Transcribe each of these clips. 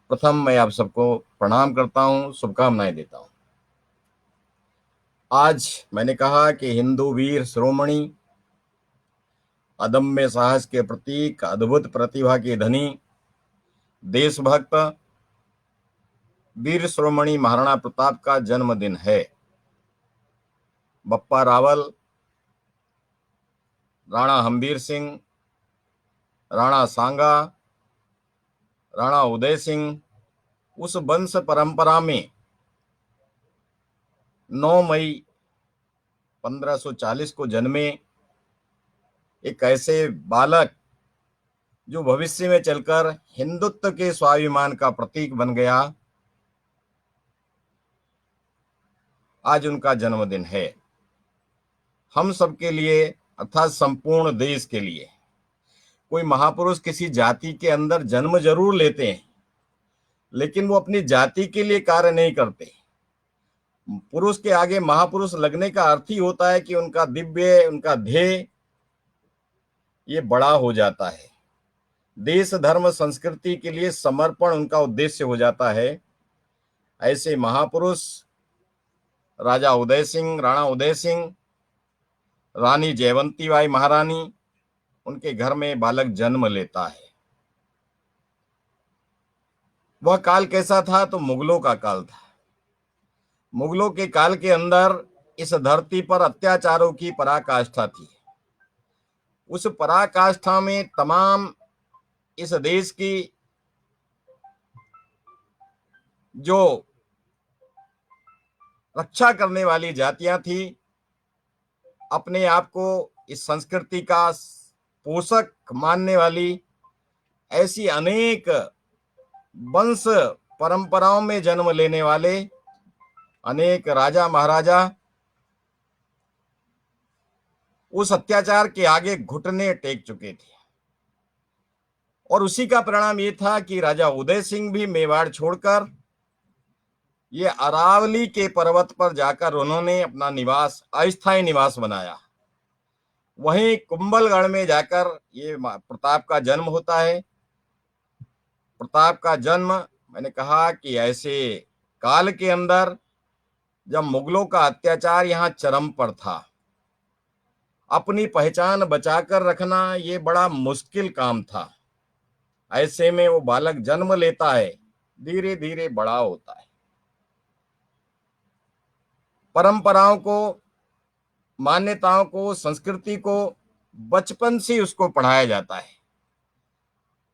प्रथम मैं आप सबको प्रणाम करता हूं, शुभकामनाएं देता हूं। आज मैंने कहा कि हिंदू वीर शिरोमणि, अदम्य साहस के प्रतीक, अद्भुत प्रतिभा के धनी, देशभक्त वीर शिरोमणि महाराणा प्रताप का जन्मदिन है। बप्पा रावल, राणा हम्बीर सिंह, राणा सांगा, राणा उदय सिंह, उस वंश परंपरा में 9 मई 1540 को जन्मे एक ऐसे बालक जो भविष्य में चलकर हिंदुत्व के स्वाभिमान का प्रतीक बन गया। आज उनका जन्मदिन है। हम सबके लिए अर्थात संपूर्ण देश के लिए कोई महापुरुष किसी जाति के अंदर जन्म जरूर लेते हैं, लेकिन वो अपनी जाति के लिए कार्य नहीं करते। पुरुष के आगे महापुरुष लगने का अर्थ ही होता है कि उनका दिव्य, उनका ध्येय ये बड़ा हो जाता है। देश, धर्म, संस्कृति के लिए समर्पण उनका उद्देश्य हो जाता है। ऐसे महापुरुष राजा उदय सिंह, राणा उदय सिंह, रानी जयवंती बाई महारानी, उनके घर में बालक जन्म लेता है। वह काल कैसा था? तो मुगलों का काल था। मुगलों के काल के अंदर इस धरती पर अत्याचारों की पराकाष्ठा थी। उस पराकाष्ठा में तमाम इस देश की जो रक्षा करने वाली जातियां थी, अपने आप को इस संस्कृति का पोषक मानने वाली ऐसी अनेक वंश परंपराओं में जन्म लेने वाले अनेक राजा महाराजा उस अत्याचार के आगे घुटने टेक चुके थे। और उसी का परिणाम ये था कि राजा उदय सिंह भी मेवाड़ छोड़कर ये अरावली के पर्वत पर जाकर उन्होंने अपना निवास, अस्थायी निवास बनाया। वहीं कुंभलगढ़ में जाकर ये प्रताप का जन्म होता है। प्रताप का जन्म, मैंने कहा कि ऐसे काल के अंदर जब मुगलों का अत्याचार यहाँ चरम पर था, अपनी पहचान बचाकर रखना ये बड़ा मुश्किल काम था। ऐसे में वो बालक जन्म लेता है, धीरे धीरे बड़ा होता है। परंपराओं को, मान्यताओं को, संस्कृति को बचपन से उसको पढ़ाया जाता है।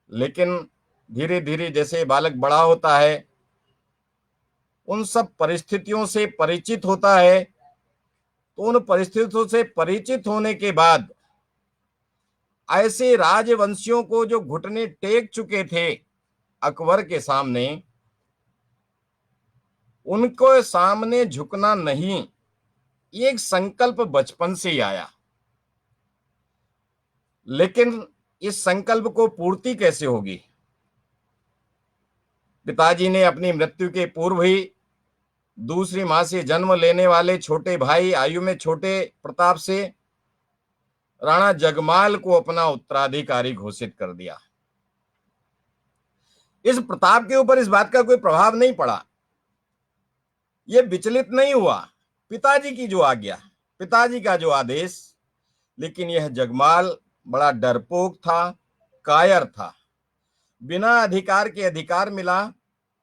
लेकिन धीरे धीरे जैसे बालक बड़ा होता है, उन सब परिस्थितियों से परिचित होता है, तो उन परिस्थितियों से परिचित होने के बाद ऐसे राजवंशियों को जो घुटने टेक चुके थे अकबर के सामने, उनको सामने झुकना नहीं, ये एक संकल्प बचपन से ही आया। लेकिन इस संकल्प को पूर्ति कैसे होगी? पिताजी ने अपनी मृत्यु के पूर्व ही दूसरी मां से जन्म लेने वाले छोटे भाई, आयु में छोटे प्रताप से, राणा जगमाल को अपना उत्तराधिकारी घोषित कर दिया। इस प्रताप के ऊपर इस बात का कोई प्रभाव नहीं पड़ा, ये विचलित नहीं हुआ। पिताजी की जो आज्ञा, पिताजी का जो आदेश। लेकिन यह जगमाल बड़ा डरपोक था, कायर था। बिना अधिकार के अधिकार मिला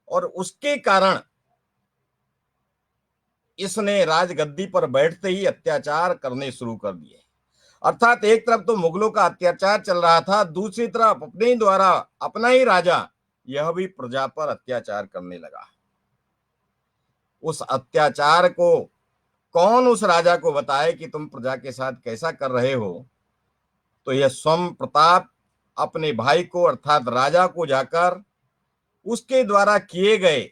और उसके कारण इसने राजगद्दी पर बैठते ही अत्याचार करने शुरू कर दिए। अर्थात एक तरफ तो मुगलों का अत्याचार चल रहा था, दूसरी तरफ अपने ही द्वारा अपना ही राजा यह भी प्रजा पर अत्याचार करने लगा। उस अत्याचार को कौन उस राजा को बताए कि तुम प्रजा के साथ कैसा कर रहे हो? तो यह स्वयं प्रताप अपने भाई को अर्थात राजा को जाकर उसके द्वारा किए गए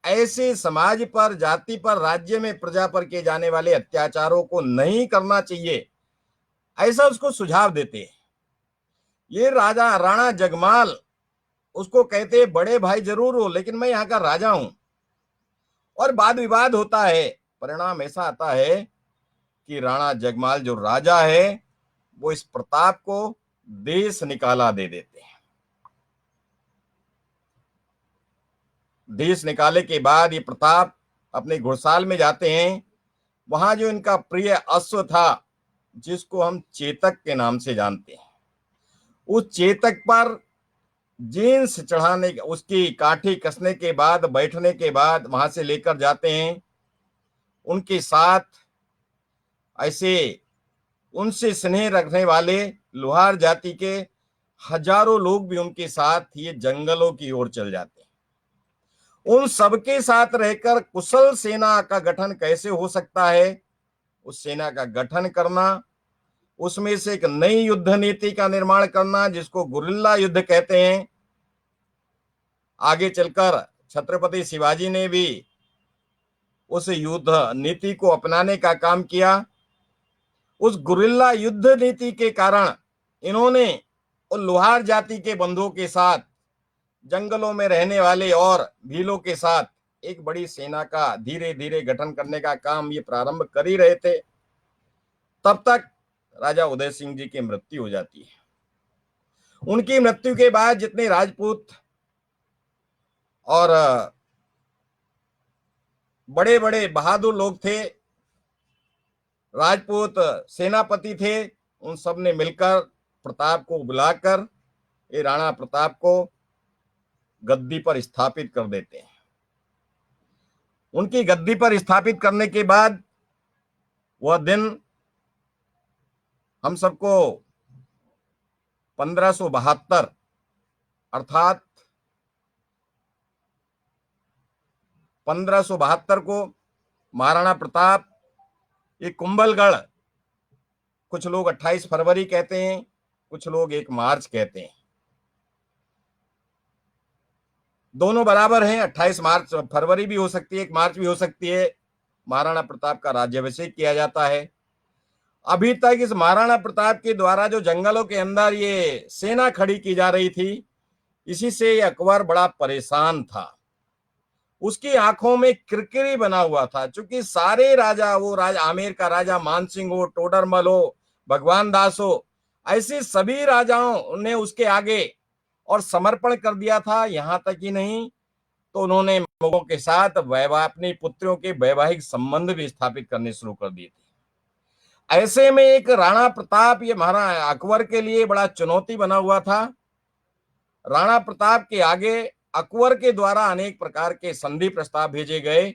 ऐसे समाज पर, जाति पर, राज्य में प्रजा पर किए जाने वाले अत्याचारों को नहीं करना चाहिए, ऐसा उसको सुझाव देते हैं। ये राजा राणा जगमाल उसको कहते, बड़े भाई जरूर हो लेकिन मैं यहाँ का राजा हूं। और वाद विवाद होता है। परिणाम ऐसा आता है कि राणा जगमाल जो राजा है वो इस प्रताप को देश निकाला दे देते हैं। देश निकाले के बाद ये प्रताप अपने घुड़साल में जाते हैं। वहां जो इनका प्रिय अश्व था, जिसको हम चेतक के नाम से जानते हैं, उस चेतक पर जींस चढ़ाने, उसकी काठी कसने के बाद, बैठने के बाद वहां से लेकर जाते हैं। उनके साथ ऐसे उनसे स्नेह रखने वाले लोहार जाति के हजारों लोग भी उनके साथ ये जंगलों की ओर चल जाते हैं। उन सबके साथ रहकर कुशल सेना का गठन कैसे हो सकता है, उस सेना का गठन करना, उसमें से एक नई युद्ध नीति का निर्माण करना, जिसको गुरिल्ला युद्ध कहते हैं। आगे चलकर छत्रपति शिवाजी ने भी उस युद्ध नीति को अपनाने का काम किया। उस गुरिल्ला युद्ध नीति के कारण इन्होंने उन लोहार जाति के बंधुओं के साथ, जंगलों में रहने वाले और भीलों के साथ एक बड़ी सेना का धीरे धीरे गठन करने का काम ये प्रारंभ कर ही रहे थे। तब तक राजा उदय सिंह जी की मृत्यु हो जाती है। उनकी मृत्यु के बाद जितने राजपूत और बड़े बड़े बहादुर लोग थे, राजपूत सेनापति थे, उन सब ने मिलकर प्रताप को बुलाकर ये राणा प्रताप को गद्दी पर स्थापित कर देते हैं। उनकी गद्दी पर स्थापित करने के बाद वह दिन हम सबको 1572 अर्थात 1572 को महाराणा प्रताप ये कुंभलगढ़, कुछ लोग 28 फरवरी कहते हैं, कुछ लोग 1 मार्च कहते हैं, दोनों बराबर हैं। 28 मार्च फरवरी भी हो सकती है, 1 मार्च भी हो सकती है। महाराणा प्रताप का राज्याभिषेक किया जाता है। अभी तक इस महाराणा प्रताप के द्वारा जो जंगलों के अंदर ये सेना खड़ी की जा रही थी, इसी से अकबर बड़ा परेशान था। उसकी आंखों में किरकिरी बना हुआ था, क्योंकि सारे राजा, वो राजा आमेर का राजा मानसिंह हो, टोडरमल हो, भगवान दास हो, ऐसे सभी राजाओं ने उसके आगे और समर्पण कर दिया था। यहां तक ही नहीं तो उन्होंने मुगलों के साथ अपनी पुत्रियों के वैवाहिक संबंध भी स्थापित करने शुरू कर दिए थे। ऐसे में एक राणा प्रताप ये महाराणा अकबर के लिए बड़ा चुनौती बना हुआ था। राणा प्रताप के आगे अकबर के द्वारा अनेक प्रकार के संधि प्रस्ताव भेजे गए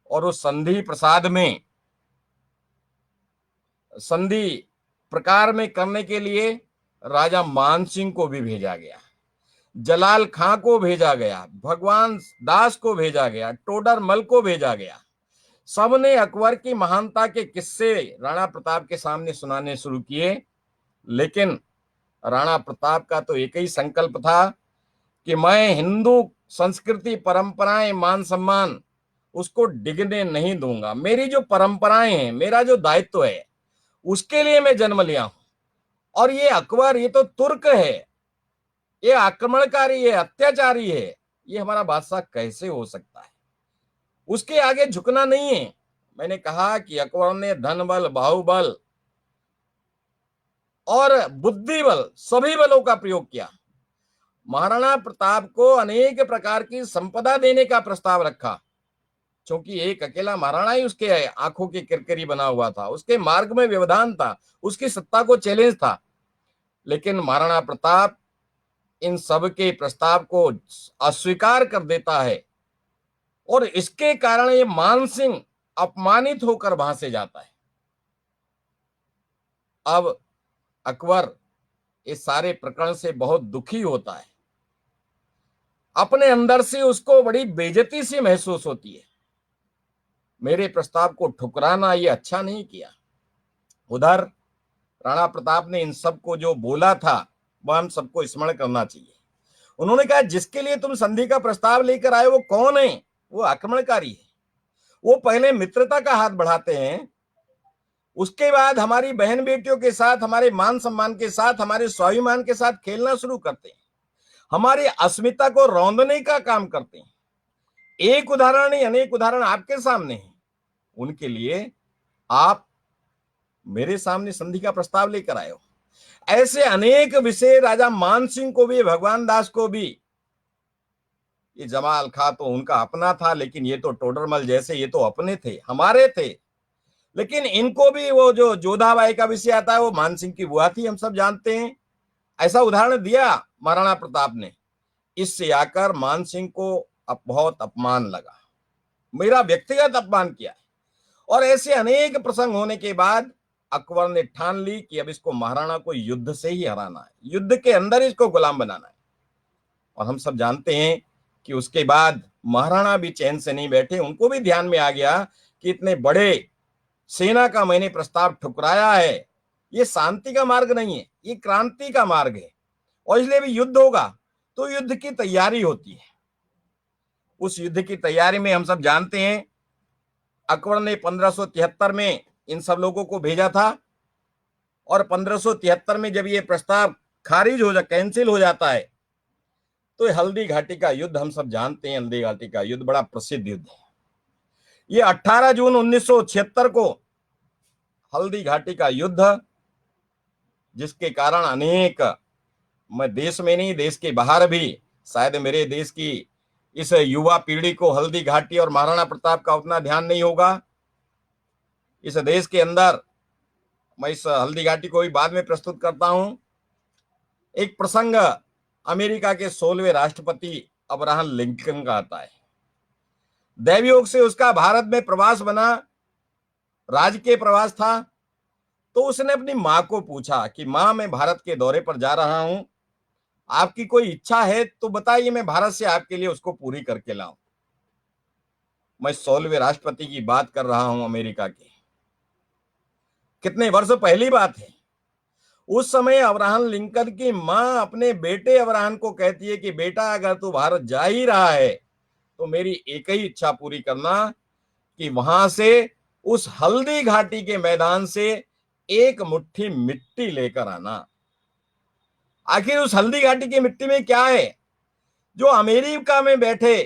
और उस संधि प्रसाद में संधि प्रकार में करने के लिए राजा मानसिंह को भी भेजा गया, जलाल खां को भेजा गया, भगवान दास को भेजा गया, टोडरमल को भेजा गया। सबने अकबर की महानता के किस्से राणा प्रताप के सामने सुनाने शुरू किए। लेकिन राणा प्रताप का तो एक ही संकल्प था कि मैं हिंदू संस्कृति, परंपराएं, मान सम्मान उसको डिगने नहीं दूंगा। मेरी जो परंपराएं हैं, मेरा जो दायित्व है, उसके लिए मैं जन्म लिया हूं। और ये अकबर, ये तो तुर्क है, ये आक्रमणकारी है, अत्याचारी है, ये हमारा बादशाह कैसे हो सकता है? उसके आगे झुकना नहीं है। मैंने कहा कि अकबर ने धन बल, बाहुबल और बुद्धि बल, सभी बलों का प्रयोग किया। महाराणा प्रताप को अनेक प्रकार की संपदा देने का प्रस्ताव रखा, क्योंकि एक अकेला महाराणा ही उसके आंखों की किरकिरी बना हुआ था, उसके मार्ग में व्यवधान था, उसकी सत्ता को चैलेंज था। लेकिन महाराणा प्रताप इन सब के प्रस्ताव को अस्वीकार कर देता है और इसके कारण ये मानसिंह अपमानित होकर वहां से जाता है। अब अकबर इस सारे प्रकरण से बहुत दुखी होता है, अपने अंदर से उसको बड़ी बेइज्जती सी महसूस होती है। मेरे प्रस्ताव को ठुकराना ये अच्छा नहीं किया। उधर राणा प्रताप ने इन सबको जो बोला था वह हम सबको स्मरण करना चाहिए। उन्होंने कहा, जिसके लिए तुम संधि का प्रस्ताव लेकर आए वो कौन है? वो आक्रमणकारी है। वो पहले मित्रता का हाथ बढ़ाते हैं, उसके बाद हमारी बहन बेटियों के साथ, हमारे मान सम्मान के साथ, हमारे स्वाभिमान के साथ खेलना शुरू करते हैं, हमारी अस्मिता को रौंदने का काम करते हैं। एक उदाहरण नहीं, अनेक उदाहरण आपके सामने हैं। उनके लिए आप मेरे सामने संधि का प्रस्ताव लेकर आए हो। ऐसे अनेक विषय राजा मानसिंह को भी, भगवान दास को भी ये जमाल खां तो उनका अपना था, लेकिन ये तो टोडरमल जैसे ये तो अपने थे, हमारे थे। लेकिन इनको भी वो जो जोधाबाई का विषय आता है, वो मानसिंह की बुआ थी, हम सब जानते हैं। ऐसा उदाहरण दिया महाराणा प्रताप ने। इससे आकर मानसिंह को अब बहुत अपमान लगा, मेरा व्यक्तिगत अपमान किया है। और ऐसे अनेक प्रसंग होने के बाद अकबर ने ठान ली कि अब इसको महाराणा को युद्ध से ही हराना है, युद्ध के अंदर इसको गुलाम बनाना है। और हम सब जानते हैं कि उसके बाद महाराणा भी चैन से नहीं बैठे, उनको भी ध्यान में आ गया कि इतने बड़े सेना का मैंने प्रस्ताव ठुकराया है, ये शांति का मार्ग नहीं है, ये क्रांति का मार्ग है। और इसलिए भी युद्ध होगा तो युद्ध की तैयारी होती है। उस युद्ध की तैयारी में हम सब जानते हैं अकबर ने 1573 में इन सब लोगों को भेजा था। और 1573 में जब ये प्रस्ताव खारिज हो कैंसिल हो जाता है, तो हल्दी घाटी का युद्ध हम सब जानते हैं। हल्दी घाटी का युद्ध बड़ा प्रसिद्ध युद्ध है। ये 18 जून 1976 को हल्दी घाटी का युद्ध, जिसके कारण अनेक, मैं देश में नहीं देश के बाहर भी, शायद मेरे देश की इस युवा पीढ़ी को हल्दी घाटी और महाराणा प्रताप का उतना ध्यान नहीं होगा। इस देश के अंदर, मैं इस हल्दी घाटी को भी बाद में प्रस्तुत करता हूं, एक प्रसंग अमेरिका के 16वें राष्ट्रपति अब्राहम लिंकन का आता है। दैवयोग से उसका भारत में प्रवास बना, राजकीय प्रवास था। तो उसने अपनी मां को पूछा कि मां, मैं भारत के दौरे पर जा रहा हूं, आपकी कोई इच्छा है तो बताइए, मैं भारत से आपके लिए उसको पूरी करके लाऊं। मैं 16वें राष्ट्रपति की बात कर रहा हूं अमेरिका के। कितने वर्ष पहली बात है। उस समय अब्राहम लिंकन की मां अपने बेटे अब्राहम को कहती है कि बेटा, अगर तू भारत जा ही रहा है तो मेरी एक ही इच्छा पूरी करना कि वहां से, उस हल्दी घाटी के मैदान से एक मुट्ठी मिट्टी लेकर आना। आखिर उस हल्दी घाटी की मिट्टी में क्या है? जो अमेरिका में बैठे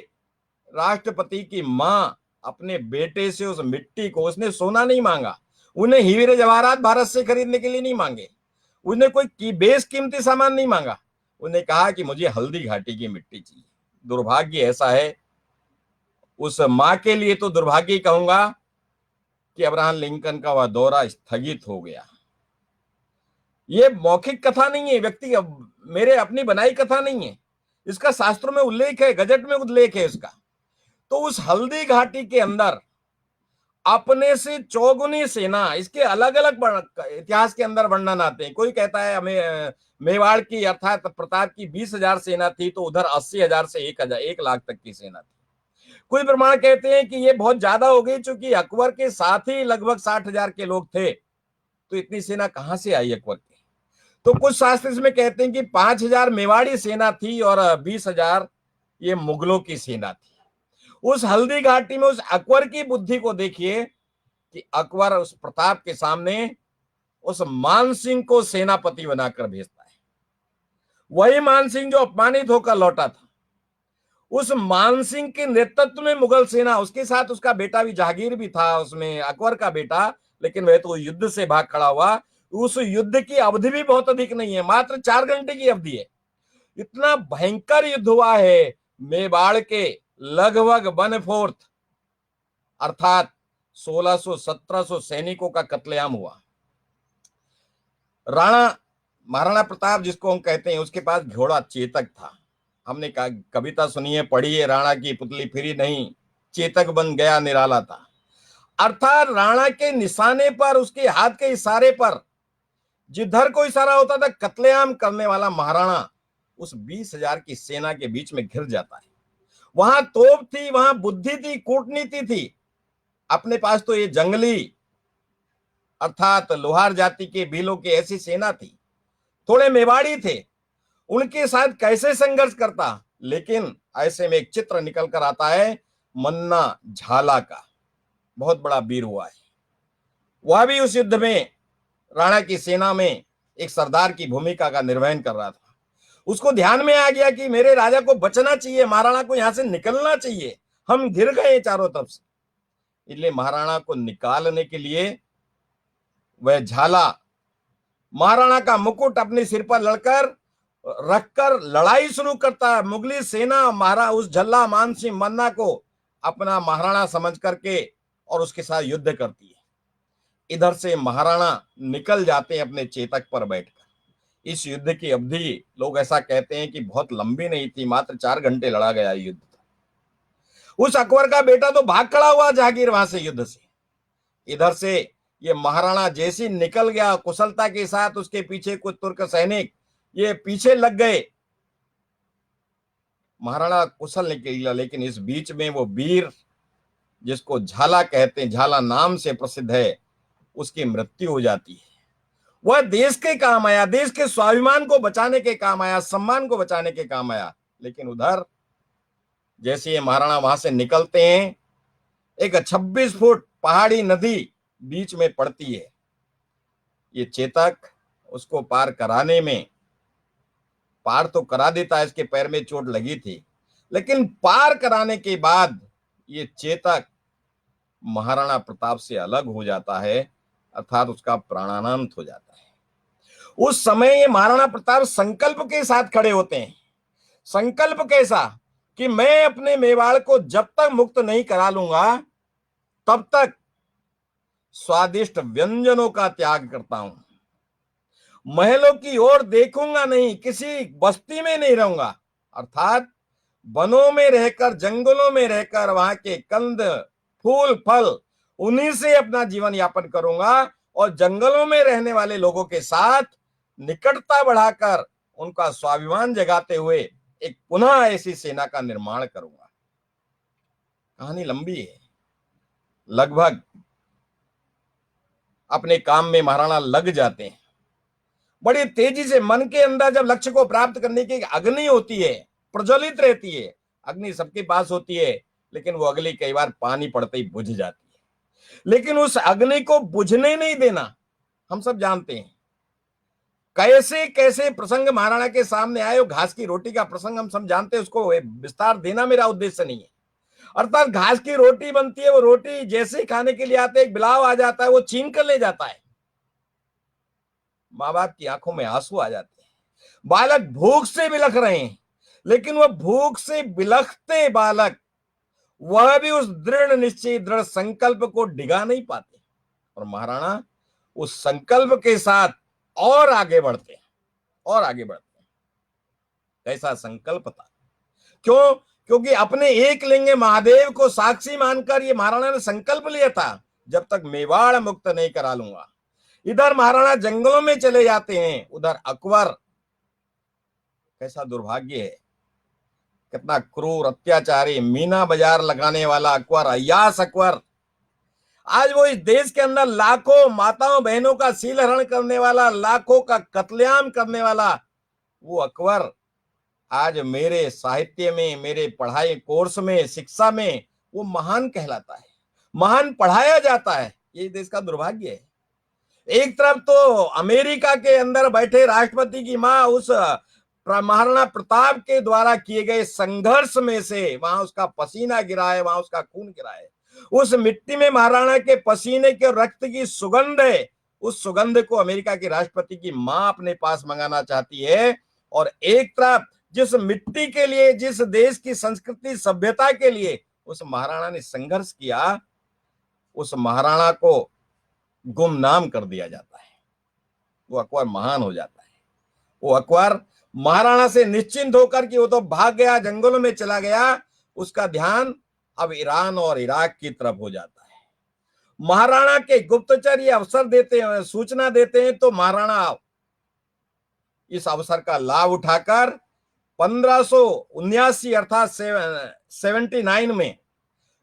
राष्ट्रपति की मां अपने बेटे से उस मिट्टी को, उसने सोना नहीं मांगा, उन्हें हीरे जवाहरात भारत से खरीदने के लिए नहीं मांगे, उन्हें कोई बेशकीमती सामान नहीं मांगा। उन्हें कहा कि मुझे हल्दी घाटी की मिट्टी चाहिए। दुर्भाग्य ऐसा है, उस मां के लिए तो दुर्भाग्य ही कहूंगा कि अब्राहम लिंकन का वह दौरा स्थगित हो गया। ये मौखिक कथा नहीं है, व्यक्ति मेरे अपनी बनाई कथा नहीं है, इसका शास्त्रों में उल्लेख है, गजट में उल्लेख है इसका। तो उस हल्दी घाटी के अंदर अपने से चौगुनी सेना, इसके अलग अलग इतिहास के अंदर वर्णन आते हैं। कोई कहता है हमें मेवाड़ की अर्थात प्रताप की 20,000 सेना थी, तो उधर 80,000 से 1 लाख तक की सेना थी। कोई प्रमाण कहते हैं कि ये बहुत ज्यादा हो गई, क्योंकि अकबर के साथ ही लगभग 60,000 के लोग थे, तो इतनी सेना कहां से आई अकबर की? तो कुछ शास्त्र इसमें कहते हैं कि 5,000 मेवाड़ी सेना थी और 20,000 ये मुगलों की सेना थी। उस हल्दी घाटी में उस अकबर की बुद्धि को देखिए कि अकबर उस प्रताप के सामने उस मानसिंह को सेनापति बनाकर भेजता है। वही मानसिंह जो अपमानित होकर लौटा था। उस मानसिंह के नेतृत्व में मुगल सेना, उसके साथ उसका बेटा भी जहांगीर भी था उसमें, अकबर का बेटा, लेकिन वह तो युद्ध से भाग खड़ा हुआ। उस युद्ध की अवधि भी बहुत अधिक नहीं है, मात्र 4 घंटे की अवधि है। इतना भयंकर युद्ध हुआ है। मेवाड़ के लगभग 1/4 अर्थात 1600-1700 सैनिकों का कत्लेआम हुआ। राणा महाराणा प्रताप जिसको हम कहते हैं, उसके पास घोड़ा चेतक था। हमने कविता सुनी है, पढ़ी है, राणा की पुतली फिरी नहीं, चेतक बन गया निराला था। अर्थात राणा के निशाने पर, उसके हाथ के इशारे पर जिधर को इशारा होता था, कत्लेआम करने वाला महाराणा उस 20,000 की सेना के बीच में घिर जाता है। वहां तोप थी, वहां बुद्धि थी, कूटनीति थी। अपने पास तो ये जंगली अर्थात लोहार जाति के भीलों की ऐसी सेना थी, थोड़े मेवाड़ी थे, उनके साथ कैसे संघर्ष करता। लेकिन ऐसे में एक चित्र निकल कर आता है मन्ना झाला का, बहुत बड़ा वीर हुआ है। वह भी उस युद्ध में राणा की सेना में एक सरदार की भूमिका का निर्वहन कर रहा था। उसको ध्यान में आ गया कि मेरे राजा को बचना चाहिए, महाराणा को यहां से निकलना चाहिए, हम घिर गए चारों तरफ से। इसलिए महाराणा को निकालने के लिए वह झाला महाराणा का मुकुट अपने सिर पर लड़कर रखकर लड़ाई शुरू करता है। मुगली सेना उस झल्ला मान सिंह मन्ना को अपना महाराणा समझ करके और उसके साथ युद्ध करती है। इधर से महाराणा निकल जाते हैं अपने चेतक पर बैठकर। इस युद्ध की अवधि लोग ऐसा कहते हैं कि बहुत लंबी नहीं थी, मात्र 4 घंटे लड़ा गया युद्ध। उस अकबर का बेटा तो भाग खड़ा हुआ जहांगीर वहां से युद्ध से। इधर से ये महाराणा जैसी निकल गया कुशलता के साथ, उसके पीछे कुछ तुर्क सैनिक ये पीछे लग गए। महाराणा कुशल निकला, लेकिन इस बीच में वो वीर जिसको झाला कहते हैं, झाला नाम से प्रसिद्ध है, उसकी मृत्यु हो जाती है। वह देश के काम आया, देश के स्वाभिमान को बचाने के काम आया, सम्मान को बचाने के काम आया। लेकिन उधर जैसे ये महाराणा वहां से निकलते हैं, एक 26 फुट पहाड़ी नदी बीच में पड़ती है। ये चेतक उसको पार कराने में पार तो करा देता है, इसके पैर में चोट लगी थी, लेकिन पार कराने के बाद ये चेतक महाराणा प्रताप से अलग हो जाता है, अर्थात उसका प्राणांत हो जाता है। उस समय ये महाराणा प्रताप संकल्प के साथ खड़े होते हैं। संकल्प कैसा कि मैं अपने मेवाड़ को जब तक मुक्त नहीं करा लूंगा तब तक स्वादिष्ट व्यंजनों का त्याग करता हूं, महलों की ओर देखूंगा नहीं, किसी बस्ती में नहीं रहूंगा, अर्थात वनों में रहकर, जंगलों में रहकर वहां के कंद फूल फल उन्हीं से अपना जीवन यापन करूंगा और जंगलों में रहने वाले लोगों के साथ निकटता बढ़ाकर उनका स्वाभिमान जगाते हुए एक पुनः ऐसी सेना का निर्माण करूंगा। कहानी लंबी है। लगभग अपने काम में महाराणा लग जाते हैं बड़ी तेजी से। मन के अंदर जब लक्ष्य को प्राप्त करने की अग्नि होती है, प्रज्वलित रहती है, अग्नि सबके पास होती है, लेकिन वो अग्नि कई बार पानी पड़ते ही बुझ जाती है। लेकिन उस अग्नि को बुझने नहीं देना। हम सब जानते हैं कैसे कैसे प्रसंग महाराणा के सामने आए। वो घास की रोटी का प्रसंग हम सब जानते हैं, उसको विस्तार देना मेरा उद्देश्य नहीं है। अर्थात घास की रोटी बनती है, वो रोटी जैसे ही खाने के लिए आते एक बिलाव आ जाता है, वो छीन कर ले जाता है। माँ बाप की आंखों में आंसू आ जाते हैं। बालक भूख से बिलख रहे हैं, लेकिन वह भूख से बिलखते बालक वह भी उस दृढ़ निश्चय, दृढ़ संकल्प को डिगा नहीं पाते। और महाराणा उस संकल्प के साथ और आगे बढ़ते हैं, और आगे बढ़ते हैं। कैसा संकल्प था! क्यों? क्योंकि अपने एक लिंग महादेव को साक्षी मानकर ये महाराणा ने संकल्प लिया था, जब तक मेवाड़ मुक्त नहीं करा लूंगा। इधर महाराणा जंगलों में चले जाते हैं, उधर अकबर, कैसा दुर्भाग्य है, कितना क्रूर अत्याचारी, मीना बाजार लगाने वाला अकबर, अय्यास अकबर। आज वो इस देश के अंदर लाखों माताओं बहनों का सील हरण करने वाला, लाखों का कत्लेआम करने वाला वो अकबर आज मेरे साहित्य में, मेरे पढ़ाई कोर्स में, शिक्षा में वो महान कहलाता है, महान पढ़ाया जाता है। ये देश का दुर्भाग्य है। एक तरफ तो अमेरिका के अंदर बैठे राष्ट्रपति की मां उस महाराणा प्रताप के द्वारा किए गए संघर्ष में से वहां उसका पसीना गिरा है, वहां उसका खून गिरा है। उस मिट्टी में महाराणा के पसीने के रक्त की सुगंध है। उस सुगंध को अमेरिका के राष्ट्रपति की मां अपने पास मंगाना चाहती है। और एक तरफ जिस मिट्टी के लिए, जिस देश की संस्कृति सभ्यता के लिए उस महाराणा ने संघर्ष किया, उस महाराणा को गुमनाम कर दिया जाता है। वो अकबर महान हो जाता है। वो अकबर महाराणा से निश्चिंत होकर कि वो तो भाग गया, जंगलों में चला गया, उसका ध्यान अब ईरान और इराक की तरफ हो जाता है। महाराणा के गुप्तचर ये अवसर देते हैं, सूचना देते हैं, तो महाराणा इस अवसर का लाभ उठाकर 1579 अर्थात 79 में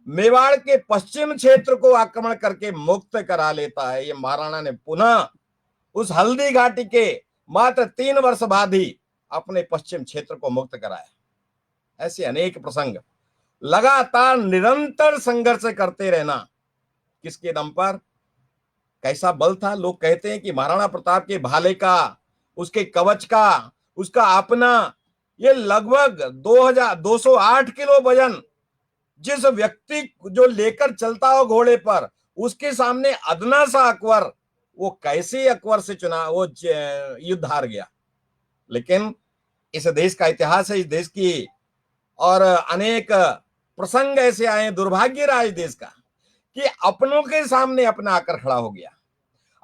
मेवाड़ के पश्चिम क्षेत्र को आक्रमण करके मुक्त करा लेता है। ये महाराणा ने पुनः उस हल्दी घाटी के मात्र 3 वर्ष बाद ही अपने पश्चिम क्षेत्र को मुक्त कराया। ऐसे अनेक प्रसंग, लगातार निरंतर संघर्ष करते रहना, किसके दम पर? कैसा बल था! लोग कहते हैं कि महाराणा प्रताप के भाले का, उसके कवच का, उसका अपना, ये लगभग 2208 किलो वजन जिस व्यक्ति जो लेकर चलता हो घोड़े पर, उसके सामने अदना सा अकबर, वो कैसे अकबर से चुना वो युद्ध हार गया। लेकिन इस देश का इतिहास है, इस देश की, और अनेक प्रसंग ऐसे आए, दुर्भाग्य रहा इस देश का कि अपनों के सामने अपना आकर खड़ा हो गया,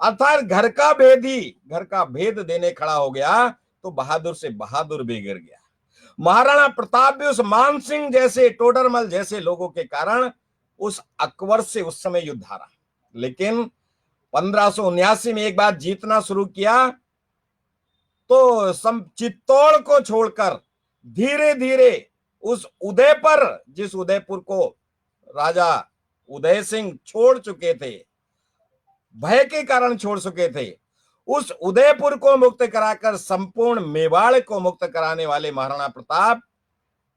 अर्थात घर का भेद देने खड़ा हो गया, तो बहादुर से बहादुर बिगड़ गया। महाराणा प्रताप भी उस मान सिंह जैसे, टोडरमल जैसे लोगों के कारण उस अकबर से उस समय युद्ध हारा। लेकिन 1579 में एक बार जीतना शुरू किया तो चित्तौड़ को छोड़कर धीरे धीरे उस उदयपुर, जिस उदयपुर को राजा उदय सिंह छोड़ चुके थे, भय के कारण छोड़ चुके थे, उस उदयपुर को मुक्त कराकर संपूर्ण मेवाड़ को मुक्त कराने वाले महाराणा प्रताप,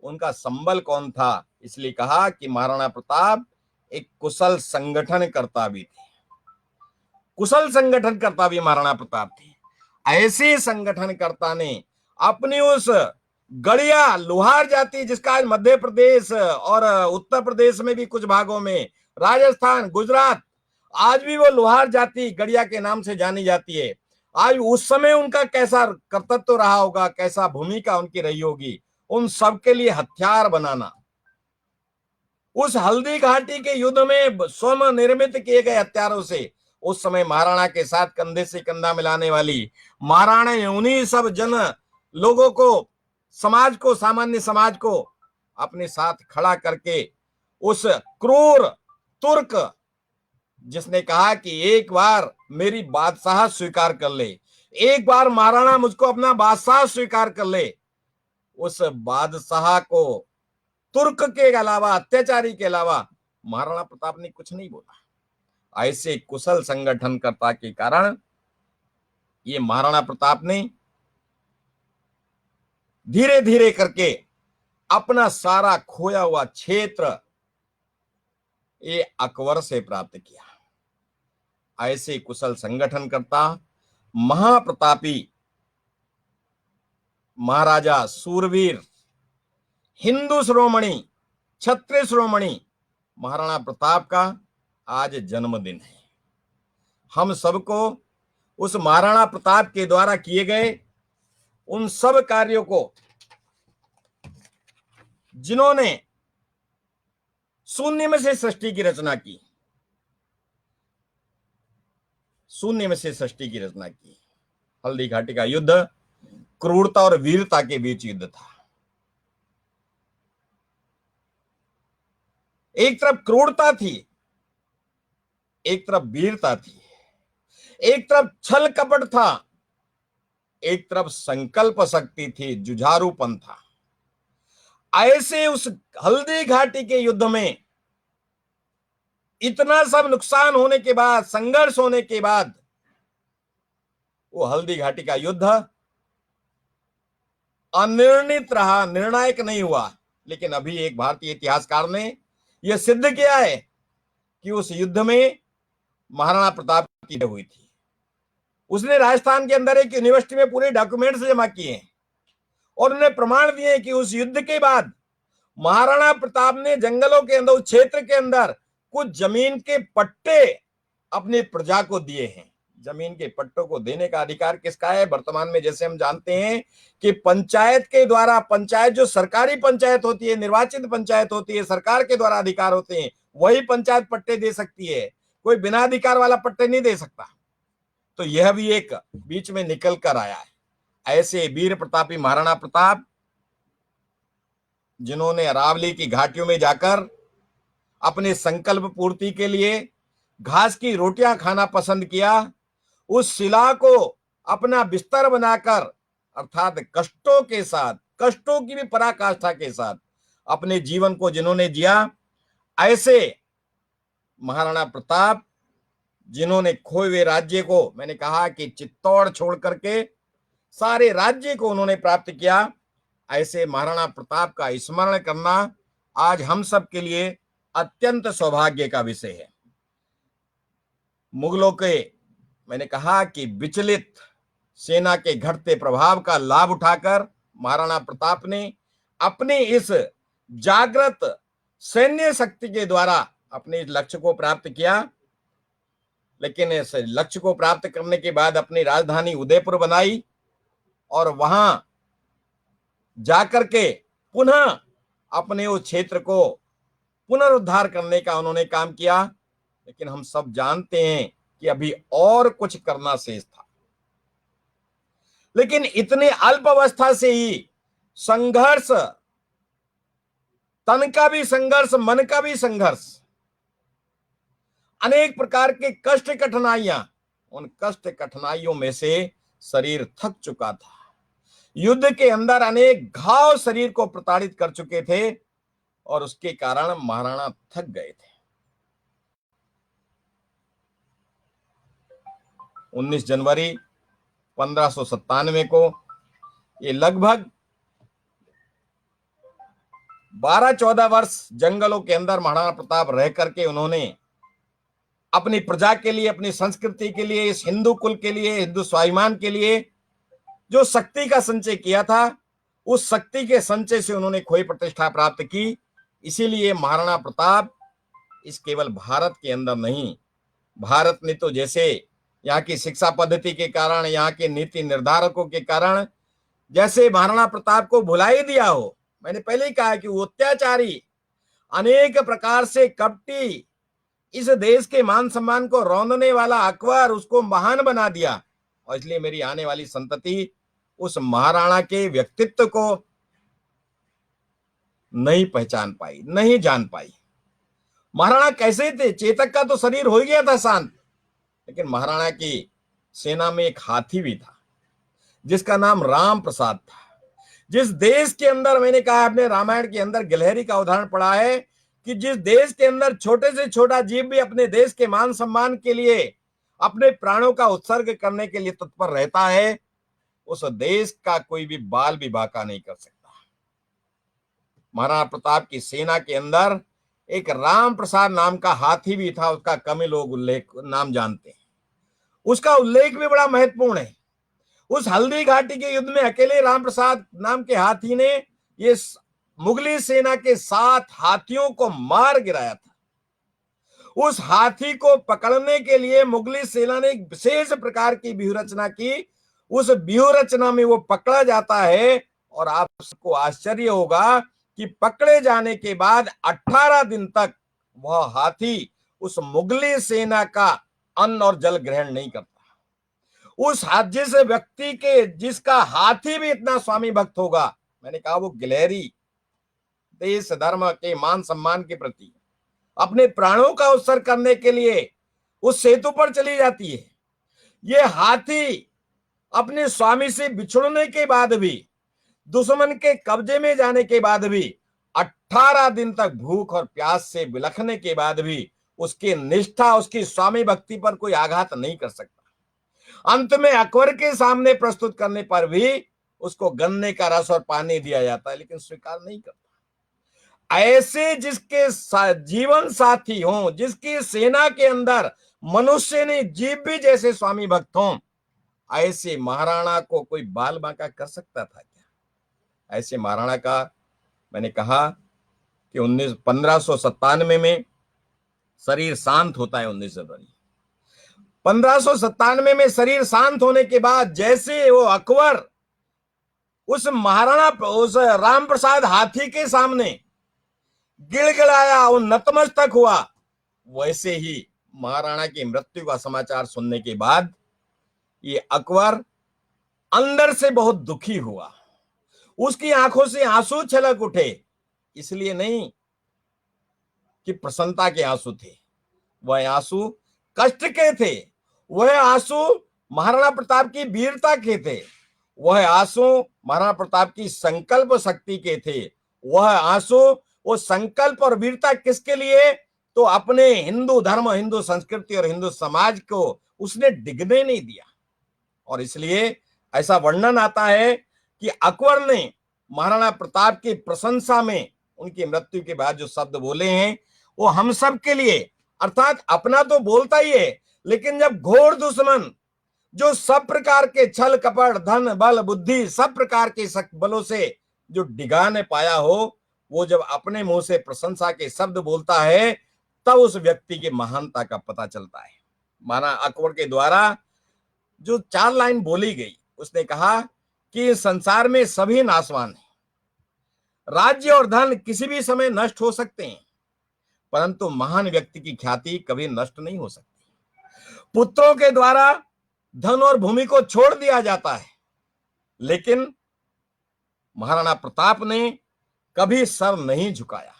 उनका संबल कौन था? इसलिए कहा कि महाराणा प्रताप एक कुशल संगठनकर्ता भी थे, कुशल संगठनकर्ता भी महाराणा प्रताप थे। ऐसे संगठनकर्ता ने अपनी उस गढ़िया लोहार जाति, जिसका आज मध्य प्रदेश और उत्तर प्रदेश में भी कुछ भागों में, राजस्थान, गुजरात, आज भी वो लोहार जाति गढ़िया के नाम से जानी जाती है। आज उस समय उनका कैसा कर्तव्य रहा होगा, कैसा भूमिका उनकी रही होगी, उन सबके लिए हथियार बनाना, उस हल्दी घाटी के युद्ध में स्वयं निर्मित किए गए हथियारों से उस समय महाराणा के साथ कंधे से कंधा मिलाने वाली महाराणा ने उन्हीं सब जन लोगों को, समाज को, सामान्य समाज को अपने साथ खड़ा करके उस क्रूर तुर्क, जिसने कहा कि एक बार मेरी बादशाह स्वीकार कर ले, एक बार महाराणा मुझको अपना बादशाह स्वीकार कर ले, उस बादशाह को, तुर्क के अलावा, अत्याचारी के अलावा महाराणा प्रताप ने कुछ नहीं बोला। ऐसे कुशल संगठनकर्ता के कारण ये महाराणा प्रताप ने धीरे धीरे करके अपना सारा खोया हुआ क्षेत्र ये अकबर से प्राप्त किया। ऐसे कुशल संगठनकर्ता, महाप्रतापी महाराजा, सूरवीर, हिंदू श्रोमणी, क्षत्रिय श्रोमणी महाराणा प्रताप का आज जन्मदिन है। हम सबको उस महाराणा प्रताप के द्वारा किए गए उन सब कार्यों को, जिन्होंने शून्य में से सृष्टि की रचना की, शून्य में से सृष्टि की रचना की। हल्दी घाटी का युद्ध क्रूरता और वीरता के बीच युद्ध था। एक तरफ क्रूरता थी, एक तरफ वीरता थी, एक तरफ छल कपट था, एक तरफ संकल्प शक्ति थी, जुझारूपन था। ऐसे उस हल्दी घाटी के युद्ध में इतना सब नुकसान होने के बाद, संघर्ष होने के बाद, वो हल्दी घाटी का युद्ध अनिर्णित रहा, निर्णायक नहीं हुआ। लेकिन अभी एक भारतीय इतिहासकार ने यह सिद्ध किया है कि उस युद्ध में महाराणा प्रताप की हुई थी। उसने राजस्थान के अंदर एक यूनिवर्सिटी में पूरे डॉक्यूमेंट्स जमा किए हैं और उन्हें प्रमाण दिए कि उस युद्ध के बाद महाराणा प्रताप ने जंगलों के अंदर, उस क्षेत्र के अंदर कुछ जमीन के पट्टे अपनी प्रजा को दिए हैं। जमीन के पट्टों को देने का अधिकार किसका है? वर्तमान में जैसे हम जानते हैं कि पंचायत के द्वारा, पंचायत जो सरकारी पंचायत होती है, निर्वाचित पंचायत होती है, सरकार के द्वारा अधिकार होते हैं, वही पंचायत पट्टे दे सकती है, कोई बिना अधिकार वाला पट्टे नहीं दे सकता। तो यह भी एक बीच में निकल कर आया है। ऐसे वीर प्रतापी महाराणा प्रताप, जिन्होंने अरावली की घाटियों में जाकर अपने संकल्प पूर्ति के लिए घास की रोटियां खाना पसंद किया, उस शिला को अपना बिस्तर बनाकर, अर्थात कष्टों के साथ, कष्टों की भी पराकाष्ठा के साथ अपने जीवन को जिन्होंने जिया, ऐसे महाराणा प्रताप, जिन्होंने खोए हुए राज्य को, मैंने कहा कि चित्तौड़ छोड़ करके सारे राज्य को उन्होंने प्राप्त किया, ऐसे महाराणा प्रताप का स्मरण करना आज हम सब के लिए अत्यंत सौभाग्य का विषय है। मुगलों के, मैंने कहा कि विचलित सेना के घटते प्रभाव का लाभ उठाकर महाराणा प्रताप ने अपनी इस जागृत सैन्य शक्ति के द्वारा अपने लक्ष्य को प्राप्त किया। लेकिन इस लक्ष्य को प्राप्त करने के बाद अपनी राजधानी उदयपुर बनाई और वहां जाकर के पुनः अपने उस क्षेत्र को पुनरुद्धार करने का उन्होंने काम किया। लेकिन हम सब जानते हैं कि अभी और कुछ करना शेष था। लेकिन इतने अल्प अवस्था से ही संघर्ष, तन का भी संघर्ष, मन का भी संघर्ष, अनेक प्रकार के कष्ट कठिनाइयां, उन कष्ट कठिनाइयों में से शरीर थक चुका था। युद्ध के अंदर अनेक घाव शरीर को प्रताड़ित कर चुके थे और उसके कारण महाराणा थक गए थे। 19 जनवरी 1597 को ये लगभग 12-14 वर्ष जंगलों के अंदर महाराणा प्रताप रह करके उन्होंने अपनी प्रजा के लिए, अपनी संस्कृति के लिए, इस हिंदू कुल के लिए, हिंदू स्वाभिमान के लिए जो शक्ति का संचय किया था, उस शक्ति के संचय से उन्होंने खोई प्रतिष्ठा प्राप्त की। इसीलिए महाराणा प्रताप इस केवल भारत के अंदर नहीं, भारत ने तो जैसे यहाँ की शिक्षा पद्धति के कारण, यहाँ के नीति निर्धारकों के कारण जैसे महाराणा प्रताप को भुला ही दिया हो। मैंने पहले ही कहा कि वो अत्याचारी, अनेक प्रकार से कपटी, इस देश के मान सम्मान को रौंदने वाला अकबर उसको महान बना दिया। और इसलिए मेरी आने वाली संतति उस महाराणा के व्यक्तित्व को नहीं पहचान पाई, नहीं जान पाई। महाराणा कैसे थे? चेतक का तो शरीर हो गया था शांत, लेकिन महाराणा की सेना में एक हाथी भी था जिसका नाम राम प्रसाद था। जिस देश के अंदर, मैंने कहा अपने रामायण के अंदर गिलहरी का उदाहरण पढ़ा है कि जिस देश के अंदर छोटे से छोटा जीव भी अपने देश के मान सम्मान के लिए अपने प्राणों का उत्सर्ग करने के लिए तत्पर रहता है, उस देश का कोई भी बाल भी बांका नहीं कर सकता। महाराणा प्रताप की सेना के अंदर एक राम प्रसाद नाम का हाथी भी था। उसका कम ही लोग नाम जानते हैं। उसका उल्लेख भी बड़ा महत्वपूर्ण है। उस हल्दी घाटी के युद्ध में अकेले राम प्रसाद नाम के हाथी ने ये मुगली सेना के 7 हाथियों को मार गिराया था। उस हाथी को पकड़ने के लिए मुगली सेना ने एक विशेष प्रकार की व्यूहरचना की। उस व्यूहरचना में वो पकड़ा जाता है और आपको आश्चर्य होगा कि पकड़े जाने के बाद 18 दिन तक वह हाथी उस मुगली सेना का अन्न और जल ग्रहण नहीं करता। उस जिस व्यक्ति के, जिसका हाथी भी इतना स्वामी भक्त होगा, मैंने कहा वो गिलहरी देश धर्म के मान सम्मान के प्रति अपने प्राणों का उत्सर्ग करने के लिए उस सेतु पर चली जाती है। ये हाथी अपने स्वामी से बिछुड़ने के बाद भी, दुश्मन के कब्जे में जाने के बाद भी, 18 दिन तक भूख और प्यास से बिलखने के बाद भी उसकी निष्ठा, उसकी स्वामी भक्ति पर कोई आघात नहीं कर सकता। अंत में अकबर के सामने प्रस्तुत करने पर भी उसको गन्ने का रस और पानी दिया जाता है, लेकिन स्वीकार नहीं करता। ऐसे जिसके जीवन साथी हों, जिसकी सेना के अंदर मनुष्य ने जीव भी जैसे स्वामी भक्त हों, ऐसे महाराणा को कोई बाल बांका कर सकता था क्या? ऐसे महाराणा का मैंने कहा कि 1597 में शरीर शांत होता है। 19 जनवरी 1597 में शरीर शांत होने के बाद जैसे वो अकबर उस महाराणा, उस राम प्रसाद हाथी के सामने गिड़गिड़ाया और नतमस्तक हुआ, वैसे ही महाराणा की मृत्यु का समाचार सुनने के बाद ये अकबर अंदर से बहुत दुखी हुआ। उसकी आंखों से आंसू छलक उठे। इसलिए नहीं कि प्रसन्नता के आंसू थे, वह आंसू कष्ट के थे, वह आंसू महाराणा प्रताप की वीरता के थे, वह आंसू महाराणा प्रताप की संकल्प शक्ति के थे। वह आंसू, वो संकल्प और वीरता किसके लिए? तो अपने हिंदू धर्म, हिंदू संस्कृति और हिंदू समाज को उसने डिगने नहीं दिया। और इसलिए ऐसा वर्णन आता है कि अकबर ने महाराणा प्रताप की प्रशंसा में उनकी मृत्यु के बाद जो शब्द बोले हैं वो हम सब के लिए, अर्थात अपना तो बोलता ही है, लेकिन जब घोर दुश्मन जो सब प्रकार के छल कपट, धन बल बुद्धि, सब प्रकार के बलों से जो डिगा न पाया हो, वो जब अपने मुंह से प्रशंसा के शब्द बोलता है तब उस व्यक्ति की महानता का पता चलता है। माना अकबर के द्वारा जो 4 लाइन बोली गई, उसने कहा कि संसार में सभी नाशवान हैं, राज्य और धन किसी भी समय नष्ट हो सकते हैं, परंतु महान व्यक्ति की ख्याति कभी नष्ट नहीं हो सकती। पुत्रों के द्वारा धन और भूमि को छोड़ दिया जाता है, लेकिन महाराणा प्रताप ने कभी सर नहीं झुकाया।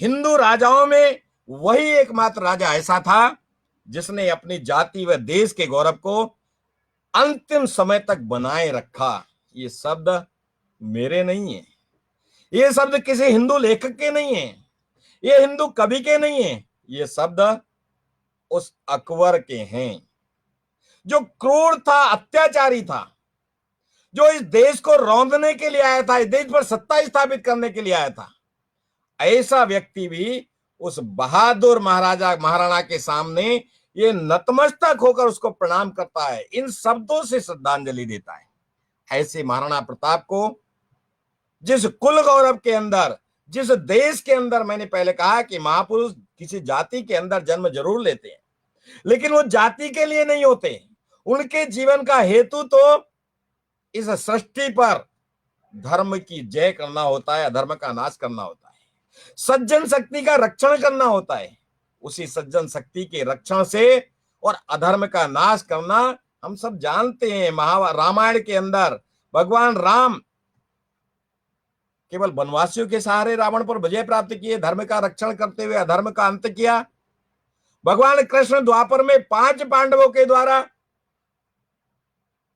हिंदू राजाओं में वही एकमात्र राजा ऐसा था जिसने अपनी जाति व देश के गौरव को अंतिम समय तक बनाए रखा। ये शब्द मेरे नहीं है, ये शब्द किसी हिंदू लेखक के नहीं है, ये हिंदू कवि के नहीं है, ये शब्द उस अकबर के हैं जो क्रूर था, अत्याचारी था, जो इस देश को रौंदने के लिए आया था, इस देश पर सत्ता स्थापित करने के लिए आया था। ऐसा व्यक्ति भी उस बहादुर महाराणा के सामने ये नतमस्तक होकर उसको प्रणाम करता है, इन शब्दों से श्रद्धांजलि देता है। ऐसे महाराणा प्रताप को जिस कुल गौरव के अंदर, जिस देश के अंदर, मैंने पहले कहा कि महापुरुष किसी जाति के अंदर जन्म जरूर लेते हैं, लेकिन वो जाति के लिए नहीं होते। उनके जीवन का हेतु तो इस सृष्टि पर धर्म की जय करना होता है, अधर्म का नाश करना होता है, सज्जन शक्ति का रक्षण करना होता है। उसी सज्जन शक्ति के रक्षण से और अधर्म का नाश करना हम सब जानते हैं। रामायण के अंदर भगवान राम केवल वनवासियों के सहारे रावण पर विजय प्राप्त किए, धर्म का रक्षण करते हुए अधर्म का अंत किया। भगवान कृष्ण द्वापर में 5 पांडवों के द्वारा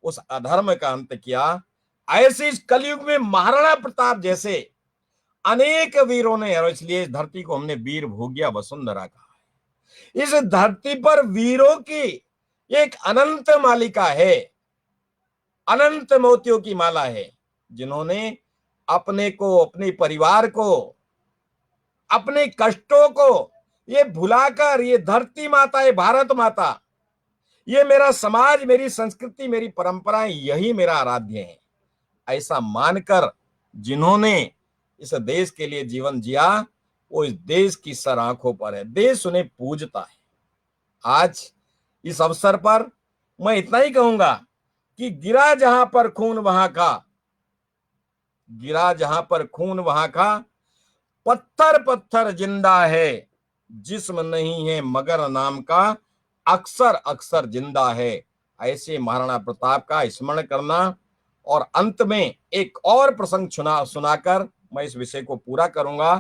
उस अधर्म का अंत किया। ऐसे इस कलयुग में महाराणा प्रताप जैसे अनेक वीरों ने, और इसलिए इस धरती को हमने वीर भोग्या वसुंधरा कहा है। इस धरती पर वीरों की एक अनंत मालिका है, अनंत मोतियों की माला है, जिन्होंने अपने को, अपने परिवार को, अपने कष्टों को ये भुलाकर, ये धरती माता, ये भारत माता, ये मेरा समाज, मेरी संस्कृति, मेरी परंपराएं, यही मेरा आराध्य है, ऐसा मानकर जिन्होंने इस देश के लिए जीवन जिया, वो इस देश की सर आंखों पर है, देश उन्हें पूजता है। आज इस अवसर पर मैं इतना ही कहूंगा कि गिरा जहां पर खून वहां का, गिरा जहां पर खून वहां का, पत्थर पत्थर जिंदा है, जिस्म नहीं है मगर नाम का अक्सर अक्सर जिंदा है। ऐसे महाराणा प्रताप का स्मरण करना, और अंत में एक और प्रसंग सुनाकर मैं इस विषय को पूरा करूंगा,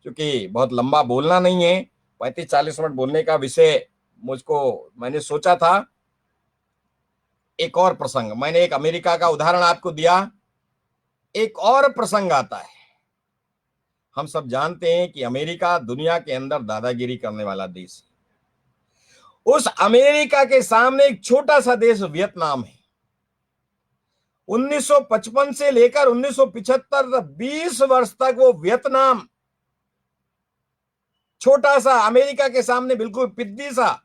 क्योंकि बहुत लंबा बोलना नहीं है, 35-40 मिनट बोलने का विषय मैंने सोचा था। एक और प्रसंग, मैंने एक अमेरिका का उदाहरण आपको दिया, एक और प्रसंग आता है। हम सब जानते हैं कि अमेरिका दुनिया के अंदर दादागिरी करने वाला देश है। उस अमेरिका के सामने एक छोटा सा देश वियतनाम है। 1955 से लेकर 1975, 20 वर्ष तक वो वियतनाम, छोटा सा अमेरिका के सामने बिल्कुल पिद्दी सा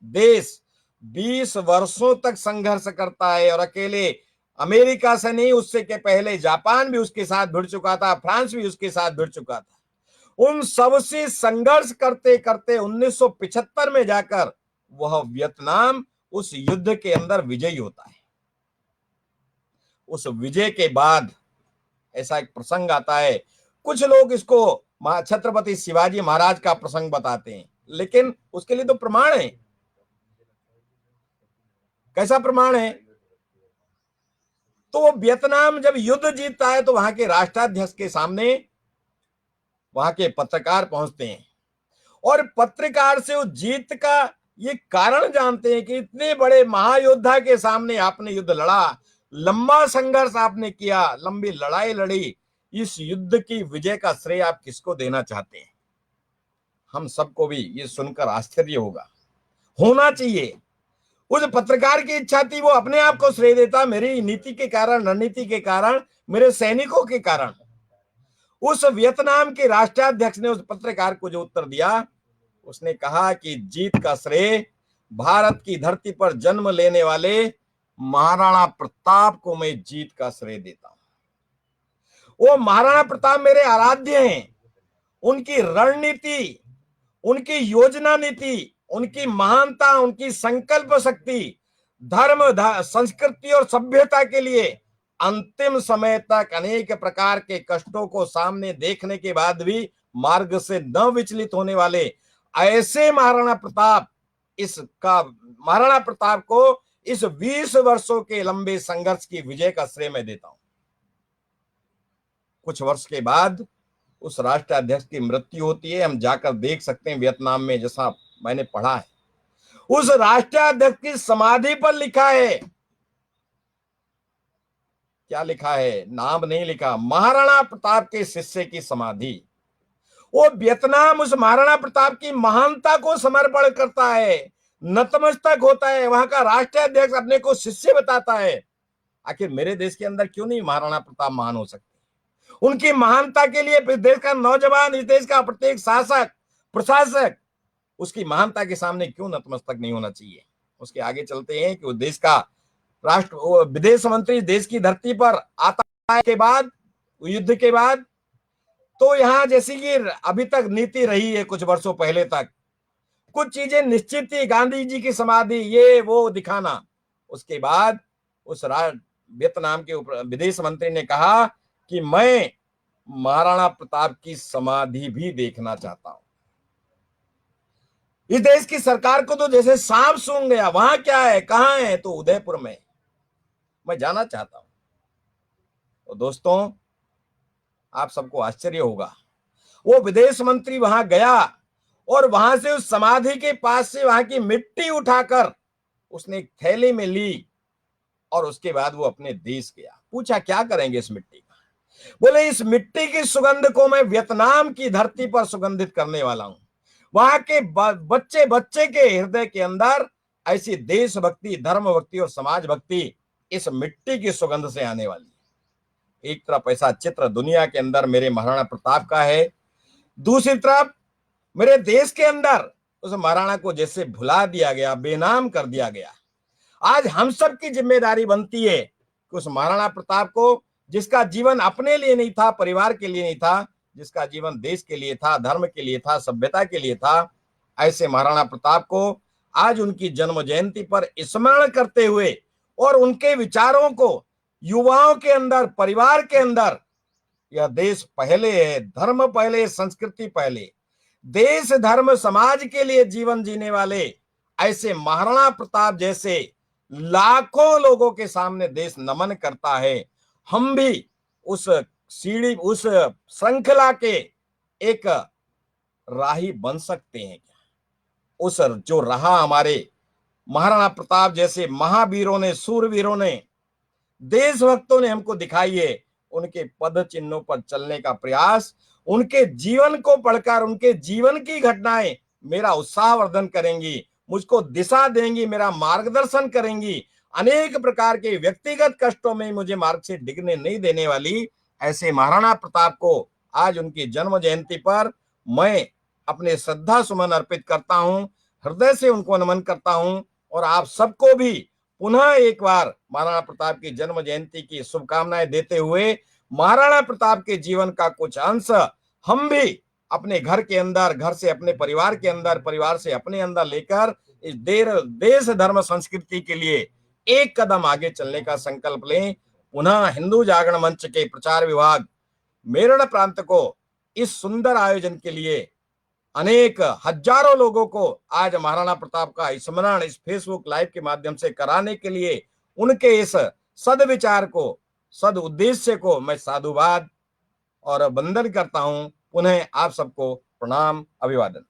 देश, 20 वर्षों तक संघर्ष करता है। और अकेले अमेरिका से नहीं, उससे के पहले जापान भी उसके साथ भिड़ चुका था, फ्रांस भी उसके साथ भिड़ चुका था। उन सबसे संघर्ष करते करते 1975 में जाकर वह वियतनाम उस युद्ध के अंदर विजयी होता है। उस विजय के बाद ऐसा एक प्रसंग आता है, कुछ लोग इसको छत्रपति शिवाजी महाराज का प्रसंग बताते हैं, लेकिन उसके लिए तो प्रमाण है। कैसा प्रमाण है? तो वो वियतनाम जब युद्ध जीतता है तो वहां के राष्ट्राध्यक्ष के सामने वहां के पत्रकार पहुंचते हैं, और पत्रकार से उस जीत का ये कारण जानते हैं कि इतने बड़े महायोद्धा के सामने आपने युद्ध लड़ा, लंबा संघर्ष आपने किया, लंबी लड़ाई लड़ी, इस युद्ध की विजय का श्रेय आप किसको देना चाहते हैं? हम सबको भी ये सुनकर आश्चर्य होना चाहिए। उस पत्रकार की इच्छा थी, वो अपने आप को श्रेय देता, मेरी नीति के कारण, रणनीति के कारण, मेरे सैनिकों के कारण। उस वियतनाम के राष्ट्राध्यक्ष ने उस पत्रकार को जो उत्तर दिया, उसने कहा कि जीत का श्रेय भारत की धरती पर जन्म लेने वाले महाराणा प्रताप को मैं जीत का श्रेय देता हूं। वो महाराणा प्रताप मेरे आराध्य हैं। उनकी रणनीति, उनकी योजना नीति, उनकी महानता, उनकी संकल्प शक्ति, धर्म, संस्कृति और सभ्यता के लिए अंतिम समय तक अनेक प्रकार के कष्टों को सामने देखने के बाद भी मार्ग से न विचलित होने वाले ऐसे महाराणा प्रताप को इस 20 वर्षों के लंबे संघर्ष की विजय का श्रेय मैं देता हूं। कुछ वर्ष के बाद उस राष्ट्राध्यक्ष की मृत्यु होती है, हम जाकर देख सकते हैं वियतनाम में, जैसा मैंने पढ़ा है। उस राष्ट्राध्यक्ष की समाधि पर लिखा है, क्या लिखा है, नाम नहीं लिखा, महाराणा प्रताप के शिष्य की समाधि। वो वियतनाम उस महाराणा प्रताप की महानता को समर्पण करता है, नतमस्तक होता है। वहां का राष्ट्राध्यक्ष अपने को शिष्य बताता है। आखिर मेरे देश के अंदर क्यों नहीं महाराणा प्रताप महान हो सकते? उनकी महानता के लिए इस देश का नौजवान, इस देश का प्रत्येक शासक, प्रशासक उसकी महानता के सामने क्यों नतमस्तक नहीं होना चाहिए? उसके आगे चलते हैं कि वो देश का विदेश मंत्री देश की धरती पर आता है के बाद, युद्ध के बाद, तो यहां जैसी कि अभी तक नीति रही है, कुछ वर्षों पहले तक कुछ चीजें निश्चित थी, गांधी जी की समाधि, ये वो दिखाना। उसके बाद उस वियतनाम के विदेश मंत्री ने कहा कि मैं महाराणा प्रताप की समाधि भी देखना चाहता हूं। इस देश की सरकार को तो जैसे सांप सूंघ गया, वहां क्या है, कहां है, तो उदयपुर में, मैं जाना चाहता हूं। तो दोस्तों, आप सबको आश्चर्य होगा, वो विदेश मंत्री वहां गया और वहां से उस समाधि के पास से वहां की मिट्टी उठाकर उसने एक थैली में ली और उसके बाद वो अपने देश गया। पूछा क्या करेंगे इस मिट्टी का? बोले इस मिट्टी की सुगंध को मैं वियतनाम की धरती पर सुगंधित करने वाला हूं। वहां के बच्चे बच्चे के हृदय के अंदर ऐसी देशभक्ति, धर्म भक्ति और समाज भक्ति इस मिट्टी की सुगंध से आने वाली है। एक तरफ ऐसा चित्र दुनिया के अंदर मेरे महाराणा प्रताप का है, दूसरी तरफ मेरे देश के अंदर उस महाराणा को जैसे भुला दिया गया, बेनाम कर दिया गया। आज हम सब की जिम्मेदारी बनती है कि उस महाराणा प्रताप को, जिसका जीवन अपने लिए नहीं था, परिवार के लिए नहीं था, जिसका जीवन देश के लिए था, धर्म के लिए था, सभ्यता के लिए था, ऐसे महाराणा प्रताप को आज उनकी जन्म जयंती पर स्मरण करते हुए और उनके विचारों को युवाओं के अंदर, परिवार के अंदर, यह देश पहले है, धर्म पहले, संस्कृति पहले, देश धर्म समाज के लिए जीवन जीने वाले ऐसे महाराणा प्रताप जैसे लाखों लोगों के सामने देश नमन करता है। हम भी उस सीढ़ी, उस श्रृंखला के एक राही बन सकते हैं क्या? उस जो रहा हमारे महाराणा प्रताप जैसे महावीरों ने, सूरवीरों ने, देशभक्तों ने हमको दिखाई है, उनके पद चिन्हों पर चलने का प्रयास, उनके जीवन को पढ़कर, उनके जीवन की घटनाएं मेरा उत्साहवर्धन करेंगी, मुझको दिशा देंगी, मेरा मार्गदर्शन करेंगी, अनेक प्रकार के व्यक्तिगत कष्टों में मुझे मार्ग से डिगने नहीं देने वाली ऐसे महाराणा प्रताप को आज उनकी जन्म जयंती पर मैं अपने श्रद्धा सुमन अर्पित करता हूं, हृदय से उनको नमन करता हूं। और आप सबको भी पुनः एक बार महाराणा प्रताप की जन्म जयंती की शुभकामनाएं देते हुए महाराणा प्रताप के जीवन का कुछ अंश हम भी अपने घर के अंदर, घर से अपने परिवार के अंदर, परिवार से अपने अंदर लेकर इस देश धर्म संस्कृति के लिए एक कदम आगे चलने का संकल्प लें। पुनः हिंदू जागरण मंच के प्रचार विभाग मेरठ प्रांत को इस सुंदर आयोजन के लिए अनेक हजारों लोगों को आज महाराणा प्रताप का स्मरण इस फेसबुक लाइव के माध्यम से कराने के लिए उनके इस सदविचार को, सद उद्देश्य को मैं साधुवाद और वंदन करता हूं। पुनः आप सबको प्रणाम, अभिवादन।